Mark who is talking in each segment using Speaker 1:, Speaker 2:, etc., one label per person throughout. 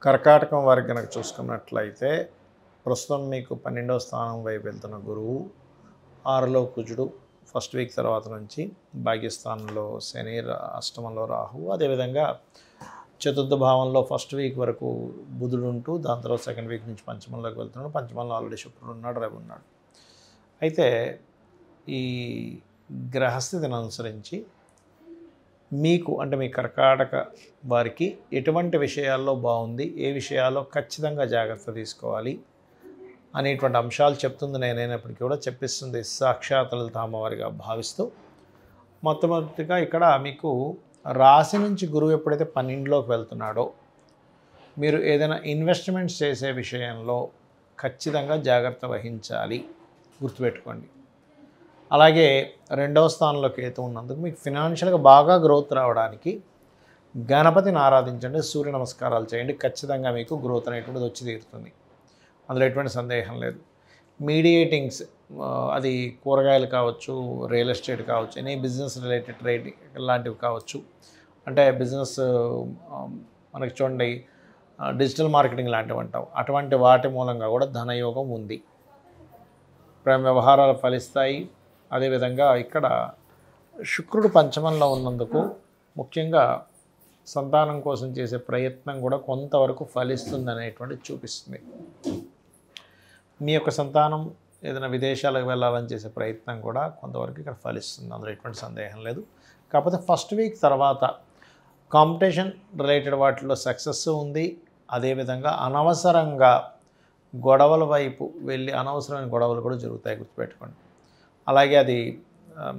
Speaker 1: కర్కాటకం వారికి కనుక చూసుకున్నట్లయితే ప్రస్తుతం మీకు 12వ స్థానం వైపు వెళ్తున్న గురువు, 6లో కుజుడు, ఫస్ట్ వీక్ తర్వాత నుంచి భాగ్యస్థానంలో శని, అష్టమంలో రాహువు, అదేవిధంగా చతుర్థ భావంలో ఫస్ట్ వీక్ వరకు బుధుడు ఉంటూ దాని తర్వాత సెకండ్ వీక్ నుంచి పంచమంలోకి వెళ్తున్నాడు. పంచమంలో ఆల్రెడీ శుక్రుడు ఉన్నాడు, రవి ఉన్నాడు. అయితే ఈ గ్రహస్థితిని అనుసరించి మీకు అంటే మీ కర్కాటక వారికి ఎటువంటి విషయాల్లో బాగుంది, ఏ విషయాల్లో ఖచ్చితంగా జాగ్రత్త తీసుకోవాలి అనేటువంటి అంశాలు చెప్తుంది. నేనైనప్పటికీ కూడా చెప్పిస్తుంది సాక్షాత్ లలిత అమ్మవారిగా భావిస్తూ, మొట్టమొదటిగా ఇక్కడ మీకు రాశి నుంచి గురువు ఎప్పుడైతే 12లోకి వెళ్తున్నాడో మీరు ఏదైనా ఇన్వెస్ట్మెంట్స్ చేసే విషయంలో ఖచ్చితంగా జాగ్రత్త వహించాలి, గుర్తుపెట్టుకోండి. అలాగే 2వ స్థానంలో కేతు ఉన్నందుకు మీకు ఫినాన్షియల్గా బాగా గ్రోత్ రావడానికి గణపతిని ఆరాధించండి, సూర్య నమస్కారాలు చేయండి. ఖచ్చితంగా మీకు గ్రోత్ అనేటువంటిది వచ్చి తీరుతుంది, అందులో ఎటువంటి సందేహం లేదు. మీడియేటింగ్స్, అది కూరగాయలు కావచ్చు, రియల్ ఎస్టేట్ కావచ్చు, ఎనీ బిజినెస్ రిలేటెడ్ ట్రేడింగ్ లాంటివి కావచ్చు. అంటే బిజినెస్ మనకి చూడండి డిజిటల్ మార్కెటింగ్ లాంటివి అంటాం, అటువంటి వాటి మూలంగా కూడా ధనయోగం ఉంది. ప్రేమ వ్యవహారాలు ఫలిస్తాయి. అదేవిధంగా ఇక్కడ శుక్రుడు పంచమంలో ఉన్నందుకు ముఖ్యంగా సంతానం కోసం చేసే ప్రయత్నం కూడా కొంతవరకు ఫలిస్తుంది అనేటువంటిది చూపిస్తుంది. మీ యొక్క సంతానం ఏదైనా విదేశాలకు వెళ్ళాలని చేసే ప్రయత్నం కూడా కొంతవరకు ఇక్కడ ఫలిస్తుంది, అందులో ఎటువంటి సందేహం లేదు. కాకపోతే ఫస్ట్ వీక్ తర్వాత కాంపిటీషన్ రిలేటెడ్ వాటిలో సక్సెస్ ఉంది. అదేవిధంగా అనవసరంగా గొడవల వైపు వెళ్ళి అనవసరమైన గొడవలు కూడా జరుగుతాయి, గుర్తుపెట్టుకోండి. అలాగే అది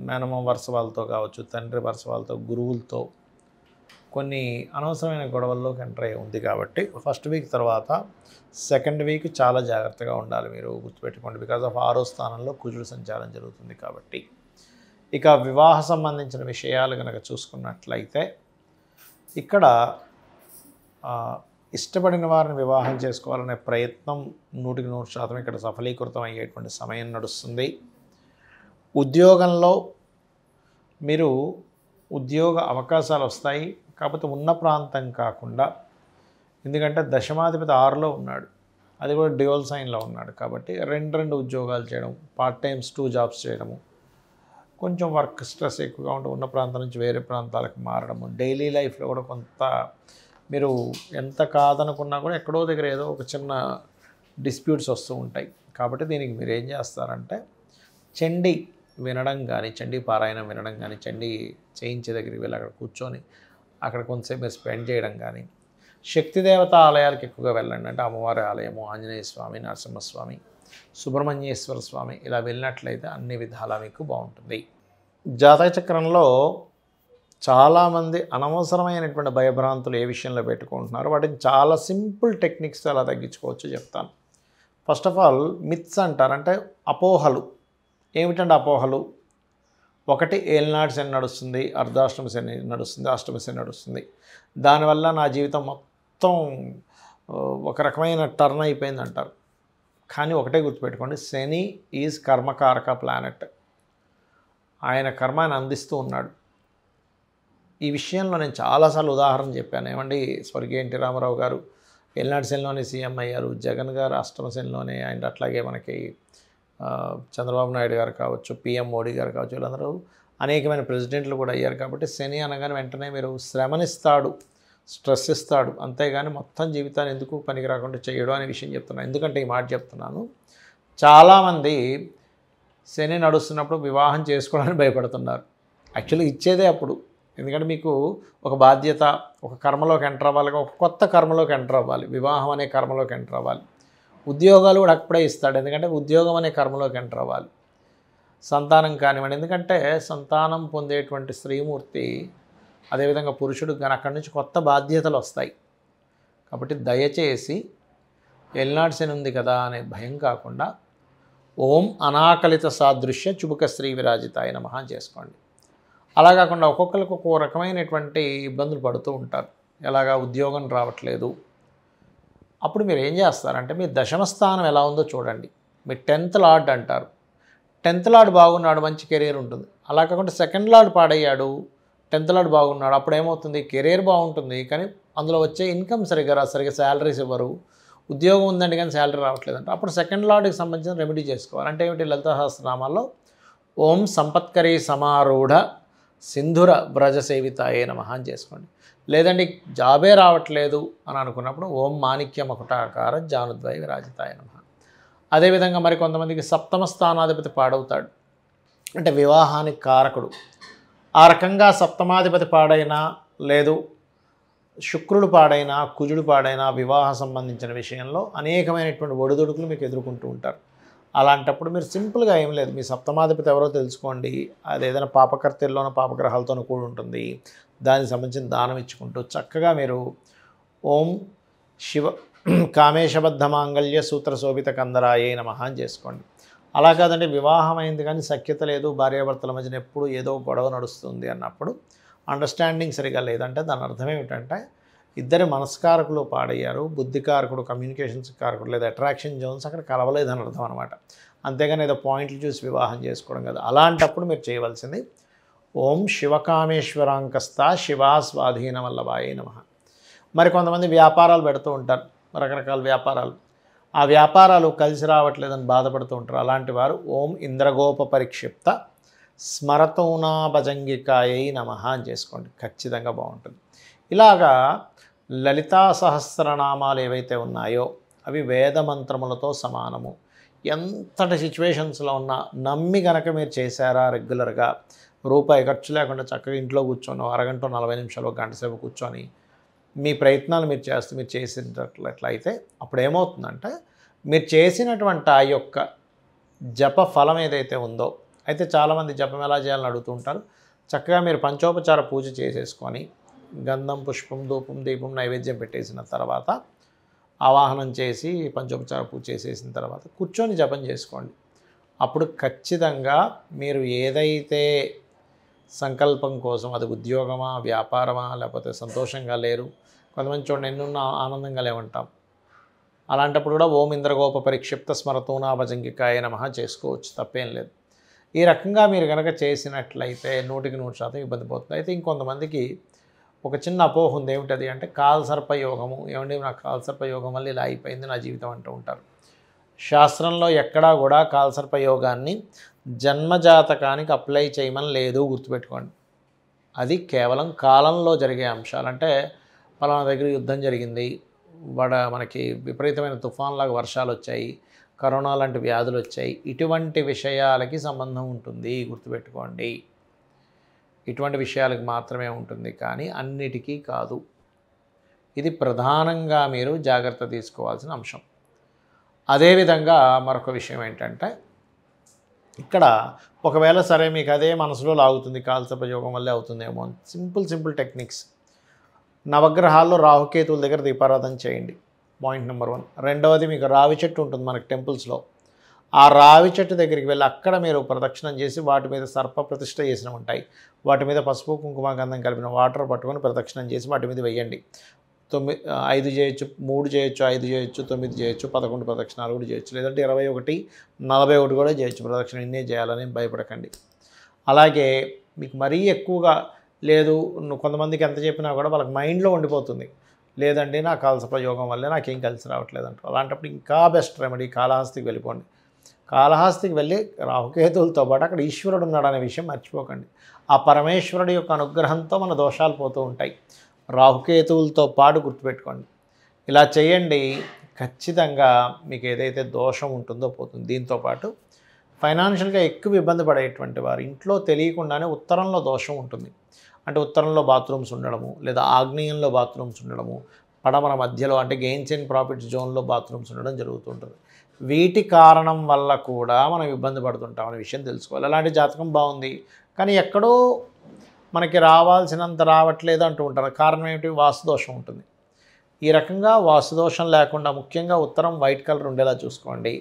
Speaker 1: మేనమామ వరుస వాళ్ళతో కావచ్చు, తండ్రి వరుస వాళ్ళతో, గురువులతో కొన్ని అనవసరమైన గొడవల్లోకి ఎంటర్ అయ్యి ఉంది. కాబట్టి ఫస్ట్ వీక్ తర్వాత సెకండ్ వీక్ చాలా జాగ్రత్తగా ఉండాలి మీరు, గుర్తుపెట్టుకోండి. బికాజ్ ఆఫ్ 6వ స్థానంలో కుజుడు సంచారం జరుగుతుంది కాబట్టి. ఇక వివాహ సంబంధించిన విషయాలు కనుక చూసుకున్నట్లయితే ఇక్కడ ఇష్టపడిన వారిని వివాహం చేసుకోవాలనే ప్రయత్నం 100% ఇక్కడ సఫలీకృతం అయ్యేటువంటి సమయం నడుస్తుంది. ఉద్యోగంలో మీరు ఉద్యోగ అవకాశాలు వస్తాయి, కాకపోతే ఉన్న ప్రాంతం కాకుండా, ఎందుకంటే దశమాధిపతి 6లో ఉన్నాడు, అది కూడా డ్యూయల్ సైన్లో ఉన్నాడు. కాబట్టి రెండు ఉద్యోగాలు చేయడం, పార్ట్ టైమ్స్ 2 జాబ్స్ చేయడము, కొంచెం వర్క్ స్ట్రెస్ ఎక్కువగా ఉంటే ఉన్న ప్రాంతం నుంచి వేరే ప్రాంతాలకు మారడము, డైలీ లైఫ్లో కూడా కొంత మీరు ఎంత కాదనుకున్నా కూడా ఎక్కడో దగ్గర ఏదో ఒక చిన్న డిస్ప్యూట్స్ వస్తూ ఉంటాయి. కాబట్టి దీనికి మీరు ఏం చేస్తారంటే చండీ వినడం కానీ, చండీ పారాయణం వినడం కానీ, చండీ చేయించే దగ్గరికి వెళ్ళి అక్కడ కూర్చొని అక్కడ కొంతసేపు మీరు స్పెండ్ చేయడం కానీ, శక్తిదేవత ఆలయాలకు ఎక్కువగా వెళ్ళండి. అంటే అమ్మవారి ఆలయము, ఆంజనేయ స్వామి, నరసింహస్వామి, సుబ్రహ్మణ్యేశ్వర స్వామి, ఇలా వెళ్ళినట్లయితే అన్ని విధాలా మీకు బాగుంటుంది. జాతక చక్రంలో చాలామంది అనవసరమైనటువంటి భయభ్రాంతులు ఏ విషయంలో పెట్టుకుంటున్నారు, వాటిని చాలా సింపుల్ టెక్నిక్స్ ఎలా తగ్గించుకోవచ్చో చెప్తాను. ఫస్ట్ ఆఫ్ ఆల్ మిత్స్ అంటారు, అంటే అపోహలు. ఏమిటంటే అపోహలు, ఒకటి ఏలినాటి శని నడుస్తుంది, అర్ధాష్టమ శని నడుస్తుంది, అష్టమ శని నడుస్తుంది, దానివల్ల నా జీవితం మొత్తం ఒక రకమైన టర్న్ అయిపోయింది అంటారు. కానీ ఒకటే గుర్తుపెట్టుకోండి, శని ఈజ్ కర్మకారక ప్లానెట్, ఆయన కర్మాన్ని అందిస్తూ ఉన్నాడు. ఈ విషయంలో నేను చాలాసార్లు ఉదాహరణ చెప్పాను. ఏమండి, స్వర్గీయ ఎన్టీ రామారావు గారు ఏలినాటి శనిలోనే సీఎం అయ్యారు, జగన్ గారు అష్టమ శనిలోనే, అండ్ అట్లాగే మనకి చంద్రబాబు నాయుడు గారు కావచ్చు, పిఎం మోడీ గారు కావచ్చు, వీళ్ళందరూ అనేకమైన ప్రెసిడెంట్లు కూడా అయ్యారు. కాబట్టి శని అనగానే వెంటనే మీరు శ్రమనిస్తాడు, స్ట్రెస్ ఇస్తాడు, అంతేగాని మొత్తం జీవితాన్ని ఎందుకు పనికి రాకుండా చేయడం అనే విషయం చెప్తున్నాను. ఎందుకంటే ఈ మాట చెప్తున్నాను, చాలామంది శని నడుస్తున్నప్పుడు వివాహం చేసుకోవడానికి భయపడుతున్నారు. యాక్చువల్లీ ఇచ్చేదే అప్పుడు, ఎందుకంటే మీకు ఒక బాధ్యత, ఒక కర్మలోకి ఎంటర్ అవ్వాలి, ఒక కొత్త కర్మలోకి ఎంటర్ అవ్వాలి, వివాహం అనే కర్మలోకి ఎంటర్ అవ్వాలి. ఉద్యోగాలు కూడా అప్పుడే ఇస్తాడు, ఎందుకంటే ఉద్యోగం అనే కర్మలోకి ఎంటర్ అవ్వాలి. సంతానం కానివ్వండి, ఎందుకంటే సంతానం పొందేటువంటి స్త్రీమూర్తి, అదేవిధంగా పురుషుడు కానీ అక్కడి నుంచి కొత్త బాధ్యతలు వస్తాయి. కాబట్టి దయచేసి ఎల్నాడు శని ఉంది కదా అనే భయం కాకుండా ఓం అనాకలిత సాదృశ్య చుబుక శ్రీ విరాజితాయ నమః చేసుకోండి. అలా కాకుండా ఒక్కొక్కరికి ఒక్కో రకమైనటువంటి ఇబ్బందులు పడుతూ ఉంటారు. ఎలాగా ఉద్యోగం రావట్లేదు, అప్పుడు మీరు ఏం చేస్తారంటే మీ దశమ స్థానం ఎలా ఉందో చూడండి. మీ 10th లార్డ్ అంటారు, 10th లార్డ్ బాగున్నాడు, మంచి కెరీర్ ఉంటుంది. అలా కాకుండా 2nd లార్డ్ పాడయ్యాడు, 10th లాట్ బాగున్నాడు, అప్పుడు ఏమవుతుంది, కెరీర్ బాగుంటుంది కానీ అందులో వచ్చే ఇన్కమ్ సరిగ్గా శాలరీస్ ఇవ్వరు, ఉద్యోగం ఉందండి కానీ శాలరీ రావట్లేదంటే అప్పుడు సెకండ్ లార్డ్కి సంబంధించిన రెమెడీ చేసుకోవాలి. అంటే ఏమిటి, లలితా సహస్రనామాల్లో ఓం సంపత్కరీ సమారూఢ సింధుర వ్రజ సేవితాయే నమః అని చేసుకోండి. లేదండి జాబే రావట్లేదు అని అనుకున్నప్పుడు ఓం మాణిక్య మకుటాకార జానుద్వయ విరాజితాయ నమః. అదేవిధంగా మరి కొంతమందికి సప్తమ స్థానాధిపతి పాడవుతాడు, అంటే వివాహానికి కారకుడు. ఆ రకంగా సప్తమాధిపతి పాడైనా, లేదు శుక్రుడు పాడైనా, కుజుడు పాడైనా వివాహ సంబంధించిన విషయంలో అనేకమైనటువంటి ఒడిదుడుకులు మీకు ఎదుర్కొంటూ ఉంటారు. అలాంటప్పుడు మీరు సింపుల్గా ఏం లేదు, మీ సప్తమాధిపతి ఎవరో తెలుసుకోండి, అది ఏదైనా పాపకర్తెల్లోనో పాపగ్రహాలతోనూ కూడి ఉంటుంది, దానికి సంబంధించిన దానం ఇచ్చుకుంటూ చక్కగా మీరు ఓం శివ కామేశబద్ధ మాంగళ్య సూత్ర శోభిత కందరాయే నమః అని చేసుకోండి. అలా కాదండి వివాహం అయింది కానీ సఖ్యత లేదు, భార్యాభర్తల మధ్యన ఎప్పుడు ఏదో గొడవ నడుస్తుంది అన్నప్పుడు, అండర్స్టాండింగ్ సరిగా లేదంటే దాని అర్థం ఏమిటంటే ఇద్దరి మనస్కారకులు పాడయ్యారు, బుద్ధికారకుడు కమ్యూనికేషన్స్ కారకుడు లేదా అట్రాక్షన్ జోన్స్ అక్కడ కలవలేదని అర్థం అనమాట. అంతేగాని ఏదో పాయింట్లు చూసి వివాహం చేసుకోవడం కదా. అలాంటప్పుడు మీరు చేయవలసింది ఓం శివకామేశ్వరాంకస్త శివా స్వాధీన వల్లభాయే నమః. మరి కొంతమంది వ్యాపారాలు పెడుతూ ఉంటారు, రకరకాల వ్యాపారాలు, ఆ వ్యాపారాలు కలిసి రావట్లేదని బాధపడుతూ ఉంటారు. అలాంటి వారు ఓం ఇంద్రగోప పరిక్షిప్త స్మరతూనాభజంగికాయై నమః అని చేసుకోండి, ఖచ్చితంగా బాగుంటుంది. ఇలాగా లలితా సహస్రనామాలు ఏవైతే ఉన్నాయో అవి వేద మంత్రములతో సమానము. ఎంతటి సిచ్యువేషన్స్లో ఉన్నా నమ్మి గనక మీరు చేశారా రెగ్యులర్గా, రూపాయి ఖర్చు లేకుండా చక్కగా ఇంట్లో కూర్చొని అరగంట 40 నిమిషాలు గంట సేపు కూర్చొని మీ ప్రయత్నాలు మీరు చేసినట్లయితే అప్పుడు ఏమవుతుందంటే మీరు చేసినటువంటి ఆ యొక్క జప ఫలం ఏదైతే ఉందో, అయితే చాలామంది జపం ఎలా చేయాలని అడుగుతూ ఉంటారు. చక్కగా మీరు పంచోపచార పూజ చేసేసుకొని గంధం పుష్పం ధూపం దీపం నైవేద్యం పెట్టేసిన తర్వాత ఆవాహనం చేసి పంచోపచార పూజ చేసేసిన తర్వాత కూర్చొని జపం చేసుకోండి. అప్పుడు ఖచ్చితంగా మీరు ఏదైతే సంకల్పం కోసం, అది ఉద్యోగమా వ్యాపారమా లేకపోతే సంతోషంగా లేరు, కొంతమంది చూడండి ఎన్నున్న ఆనందంగా లేవంటాం, అలాంటప్పుడు కూడా ఓం ఇంద్రగోప పరిక్షిప్త స్మరతూనాభజంగికాయ నమః చేసుకోవచ్చు, తప్పేం లేదు. ఈ రకంగా మీరు కనుక చేసినట్లయితే 100% ఇబ్బంది పోతుంది. అయితే ఇంకొంతమందికి ఒక చిన్న అపోహ ఉంది, ఏమిటది అంటే కాలసర్పయోగము. ఏమండి నాకు కాలసర్పయోగం వల్ల ఇలా అయిపోయింది నా జీవితం అంటూ ఉంటారు. శాస్త్రంలో ఎక్కడా కూడా కాలసర్పయోగాన్ని జన్మజాతకానికి అప్లై చేయమని లేదు, గుర్తుపెట్టుకోండి. అది కేవలం కాలంలో జరిగే అంశాలు. అంటే పలానా దగ్గర యుద్ధం జరిగింది, మనకి విపరీతమైన తుఫాన్లాగా వర్షాలు వచ్చాయి, కరోనా లాంటి వ్యాధులు వచ్చాయి, ఇటువంటి విషయాలకి సంబంధం ఉంటుంది, గుర్తుపెట్టుకోండి. ఇటువంటి విషయాలకు మాత్రమే ఉంటుంది కానీ అన్నిటికీ కాదు. ఇది ప్రధానంగా మీరు జాగ్రత్త తీసుకోవాల్సిన అంశం. అదేవిధంగా మరొక విషయం ఏంటంటే ఇక్కడ ఒకవేళ సరే మీకు అదే మనసులో లాగుతుంది, కాలసర్పయోగం వల్లే అవుతుందేమో అని సింపుల్ టెక్నిక్స్. నవగ్రహాల్లో రాహుకేతువుల దగ్గర దీపారాధన చేయండి, పాయింట్ నెంబర్ 1. రెండవది, మీకు రావి చెట్టు ఉంటుంది మనకి టెంపుల్స్లో, ఆ రావి చెట్టు దగ్గరికి వెళ్ళి అక్కడ మీరు ప్రదక్షిణం చేసి వాటి మీద సర్ప ప్రతిష్ఠ చేసినవి ఉంటాయి, వాటి మీద పసుపు కుంకుమ గంధం కలిపిన వాటర్ పట్టుకొని ప్రదక్షిణం చేసి వాటి మీద వెయ్యండి. 5 చేయొచ్చు, 3 చేయొచ్చు, 5 చేయొచ్చు, 9 చేయొచ్చు, 11 ప్రదక్షిణాలు కూడా చేయొచ్చు, లేదంటే 21, 41 కూడా చేయొచ్చు ప్రదక్షిణ. ఇన్నే చేయాలని భయపడకండి. అలాగే మీకు మరీ ఎక్కువగా లేదు, కొంతమందికి ఎంత చెప్పినా కూడా వాళ్ళకి మైండ్లో ఉండిపోతుంది, లేదండి నా కాలసర్పయోగం వల్లే నాకేం కలిసి రావట్లేదు అంటారు. అలాంటప్పుడు ఇంకా బెస్ట్ రెమెడీ కాళహస్తికి వెళ్ళిపోండి. కాళహస్తికి వెళ్ళి రాహుకేతువులతో పాటు అక్కడ ఈశ్వరుడు ఉన్నాడనే విషయం మర్చిపోకండి. ఆ పరమేశ్వరుడి యొక్క అనుగ్రహంతో మన దోషాలు పోతూ ఉంటాయి, రాహుకేతువులతో పాటు గుర్తుపెట్టుకోండి. ఇలా చేయండి, ఖచ్చితంగా మీకు ఏదైతే దోషం ఉంటుందో పోతుంది. దీంతోపాటు ఫైనాన్షియల్గా ఎక్కువ ఇబ్బంది పడేటువంటి వారు ఇంట్లో తెలియకుండానే ఉత్తరంలో దోషం ఉంటుంది. అంటే ఉత్తరంలో బాత్రూమ్స్ ఉండడము, లేదా ఆగ్నేయంలో బాత్రూమ్స్ ఉండడము, పడమర మధ్యలో అంటే గెయిన్స్ అండ్ ప్రాఫిట్స్ జోన్లో బాత్రూమ్స్ ఉండడం జరుగుతుంటుంది. వీటి కారణం వల్ల కూడా మనం ఇబ్బంది పడుతుంటాం అనే విషయం తెలుసుకోవాలి. అలాంటి జాతకం బాగుంది కానీ ఎక్కడో మనకి రావాల్సినంత రావట్లేదు అంటూ ఉంటారు. కారణం ఏమిటి? వాస్తుదోషం ఉంటుంది. ఈ రకంగా వాస్తుదోషం లేకుండా ముఖ్యంగా ఉత్తరం వైట్ కలర్ ఉండేలా చూసుకోండి,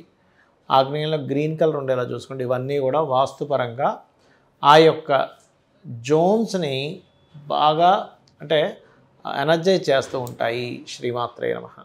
Speaker 1: ఆగ్నేయంలో గ్రీన్ కలర్ ఉండేలా చూసుకోండి. ఇవన్నీ కూడా వాస్తుపరంగా ఆ యొక్క జోన్స్ని బాగా అంటే ఎనర్జైజ్ చేస్తూ ఉంటాయి. శ్రీమాత్రే నమః.